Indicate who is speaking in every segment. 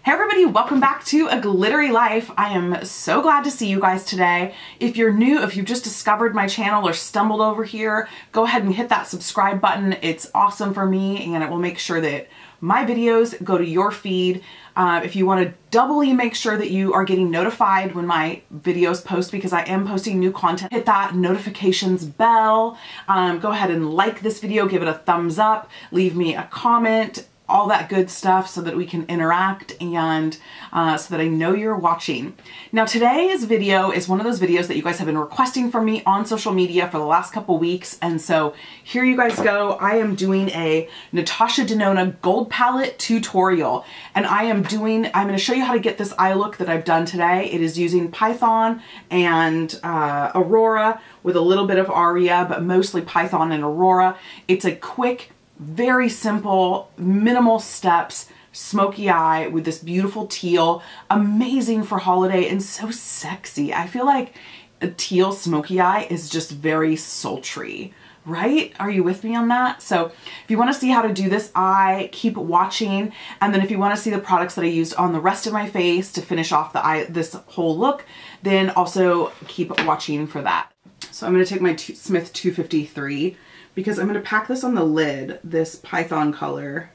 Speaker 1: Hey everybody, welcome back to A Glittery Life. I am so glad to see you guys today. If you're new, if you've just discovered my channel or stumbled over here, go ahead and hit that subscribe button. It's awesome for me and it will make sure that my videos go to your feed. If you want to doubly make sure that you are getting notified when my videos post, because I am posting new content, hit that notifications bell. Go ahead and like this video, give it a thumbs up, leave me a comment, all that good stuff so that we can interact and so that I know you're watching. Now today's video is one of those videos that you guys have been requesting from me on social media for the last couple weeks, and so here you guys go. I am doing a Natasha Denona gold palette tutorial, and I'm going to show you how to get this eye look that I've done today. It is using Python and Aurora with a little bit of Aria, but mostly Python and Aurora. It's a quick, very simple, minimal steps, smoky eye with this beautiful teal, amazing for holiday and so sexy. I feel like a teal smoky eye is just very sultry, right? Are you with me on that? So if you want to see how to do this eye, keep watching. And then if you want to see the products that I used on the rest of my face to finish off the eye, this whole look, then also keep watching for that. So I'm going to take my Smith 253 because I'm going to pack this on the lid, this Python color.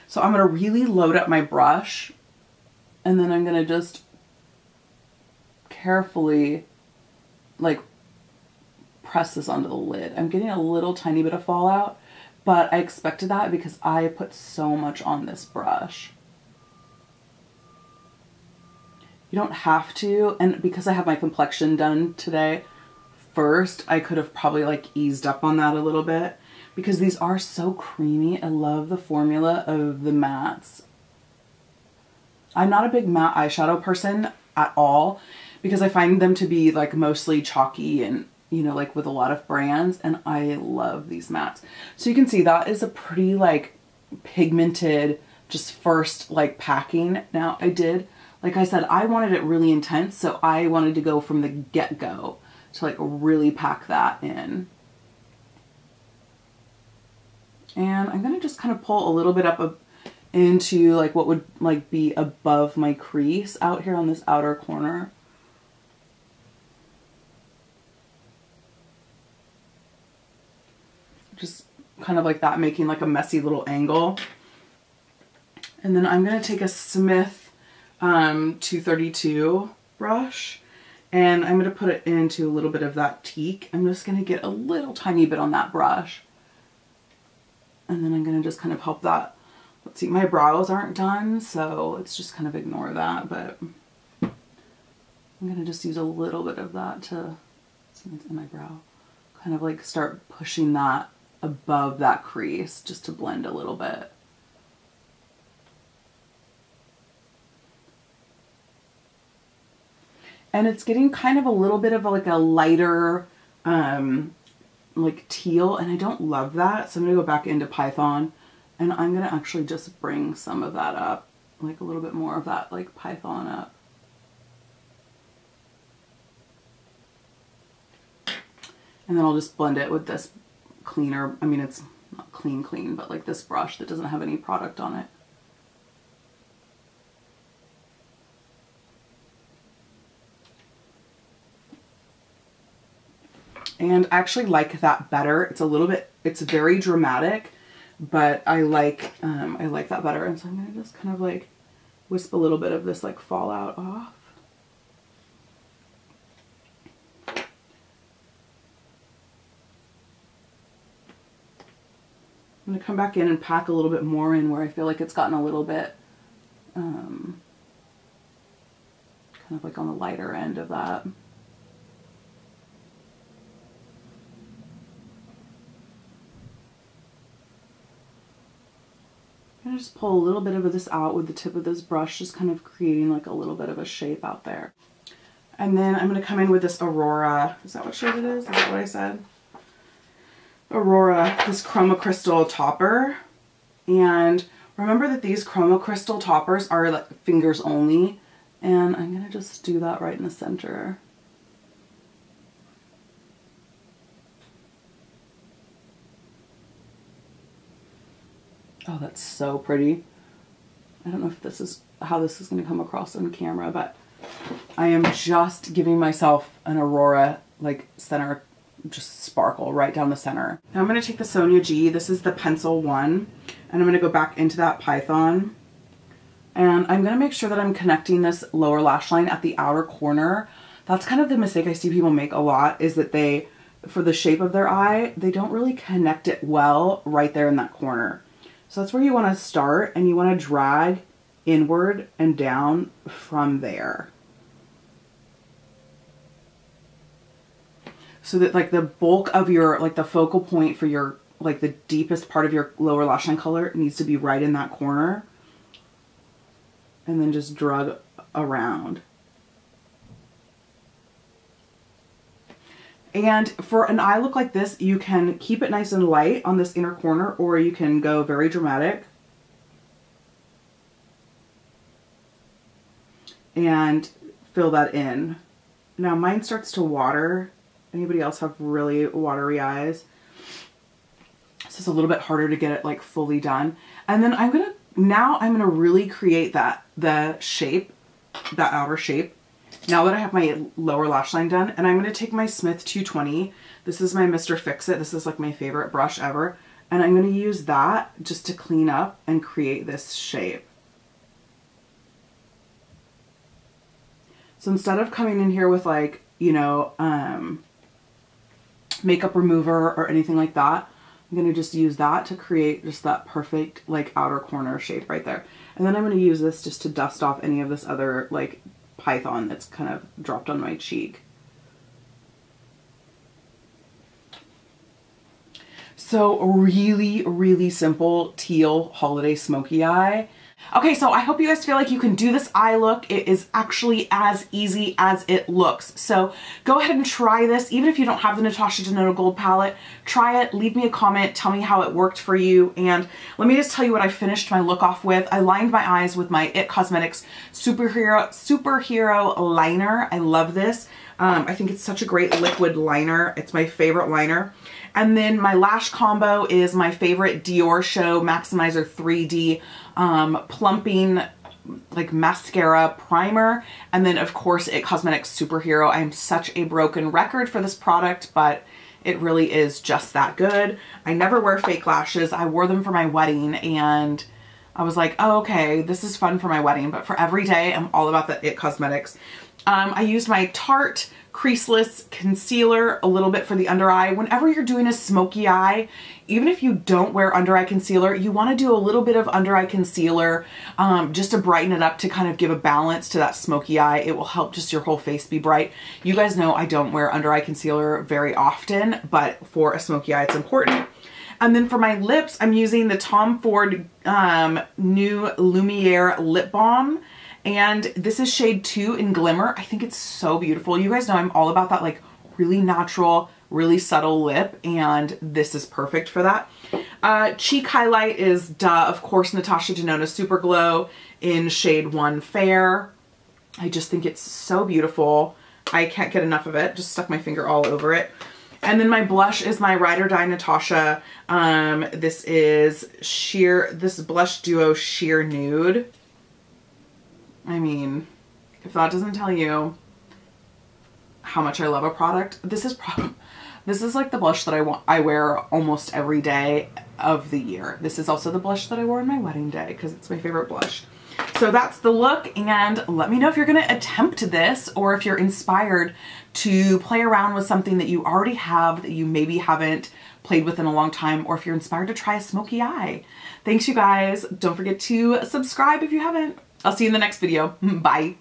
Speaker 1: So I'm going to really load up my brush, and then I'm going to just carefully like press this onto the lid. I'm getting a little tiny bit of fallout, but I expected that because I put so much on this brush. You don't have to, and because I have my complexion done today first, I could have probably like eased up on that a little bit because these are so creamy. I love the formula of the mattes. I'm not a big matte eyeshadow person at all because I find them to be like mostly chalky and, you know, like with a lot of brands, and I love these mattes. So you can see that is a pretty like pigmented, just first like packing. Now I did, like I said, I wanted it really intense, so I wanted to go from the get-go to like really pack that in. And I'm going to just kind of pull a little bit up into like what would like be above my crease out here on this outer corner. Just kind of like that, making like a messy little angle. And then I'm going to take a Smith 232 brush, and I'm going to put it into a little bit of that teak. I'm just going to get a little tiny bit on that brush. And then I'm going to just kind of help that. Let's see, my brows aren't done, so let's just kind of ignore that. But I'm going to just use a little bit of that to, see it's in my brow, kind of like start pushing that above that crease just to blend a little bit. And it's getting kind of a little bit of like a lighter, like teal, and I don't love that. So I'm going to go back into Python, and I'm going to actually just bring some of that up, like a little bit more of that like Python up. And then I'll just blend it with this cleaner, I mean it's not clean, but like this brush that doesn't have any product on it. And I actually like that better. It's a little bit, it's very dramatic, but I like that better. And so I'm gonna just kind of like wisp a little bit of this like fallout off. I'm gonna come back in and pack a little bit more in where I feel like it's gotten a little bit kind of like on the lighter end of that. I'm gonna just pull a little bit of this out with the tip of this brush, just kind of creating like a little bit of a shape out there. And then I'm gonna come in with this Aurora. Is that what shade it is? Is that what I said? Aurora, this Chroma Crystal topper. And remember that these Chroma Crystal toppers are like fingers only. And I'm gonna just do that right in the center. Oh, that's so pretty. I don't know if this is how this is going to come across on camera, but I am just giving myself an Aurora like center, just sparkle right down the center. Now I'm going to take the Sonia G. This is the pencil one, and I'm going to go back into that Python. And I'm going to make sure that I'm connecting this lower lash line at the outer corner. That's kind of the mistake I see people make a lot, is that they, for the shape of their eye, they don't really connect it well right there in that corner. So that's where you want to start, and you want to drag inward and down from there. So that like the bulk of your, like the focal point for your, like the deepest part of your lower lash line color needs to be right in that corner. And then just drag around. And for an eye look like this, you can keep it nice and light on this inner corner, or you can go very dramatic and fill that in. Now mine starts to water. Anybody else have really watery eyes? This is a little bit harder to get it like fully done. And then I'm gonna really create the shape, that outer shape, now that I have my lower lash line done. And I'm gonna take my Smith 220. This is my Mr. Fix-It. This is like my favorite brush ever. And I'm gonna use that just to clean up and create this shape. So instead of coming in here with like, you know, makeup remover or anything like that, I'm going to just use that to create just that perfect like outer corner shape right there. And then I'm going to use this just to dust off any of this other like Python that's kind of dropped on my cheek. So really, really simple teal holiday smoky eye. Okay, so I hope you guys feel like you can do this eye look. It is actually as easy as it looks. So go ahead and try this. Even if you don't have the Natasha Denona Gold palette, try it, leave me a comment, tell me how it worked for you. And let me just tell you what I finished my look off with. I lined my eyes with my IT Cosmetics Superhero liner. I love this. I think it's such a great liquid liner. It's my favorite liner. And then my lash combo is my favorite Dior Show Maximizer 3D plumping like mascara primer. And then of course IT Cosmetics Superhero. I'm such a broken record for this product, but it really is just that good. I never wear fake lashes. I wore them for my wedding and I was like, oh, okay, this is fun for my wedding, but for every day, I'm all about the IT Cosmetics. I used my Tarte Creaseless Concealer a little bit for the under eye. Whenever you're doing a smoky eye, even if you don't wear under eye concealer, you want to do a little bit of under eye concealer just to brighten it up, to kind of give a balance to that smoky eye. It will help just your whole face be bright. You guys know I don't wear under eye concealer very often, but for a smoky eye, it's important. And then for my lips, I'm using the Tom Ford new Lumiere Lip Balm. And this is shade 2 in Glimmer. I think it's so beautiful. You guys know I'm all about that like really natural, really subtle lip, and this is perfect for that. Cheek highlight is, of course, Natasha Denona Super Glow in shade 1 Fair. I just think it's so beautiful. I can't get enough of it. Just stuck my finger all over it. And then my blush is my Ride or Die Natasha. This is this Blush Duo Sheer Nude. I mean, if that doesn't tell you how much I love a product, this is like the blush that I wear almost every day of the year. This is also the blush that I wore on my wedding day because it's my favorite blush. So that's the look, and let me know if you're gonna attempt this or if you're inspired to play around with something that you already have that you maybe haven't played with in a long time, or if you're inspired to try a smoky eye. Thanks, you guys. Don't forget to subscribe if you haven't. I'll see you in the next video. Bye.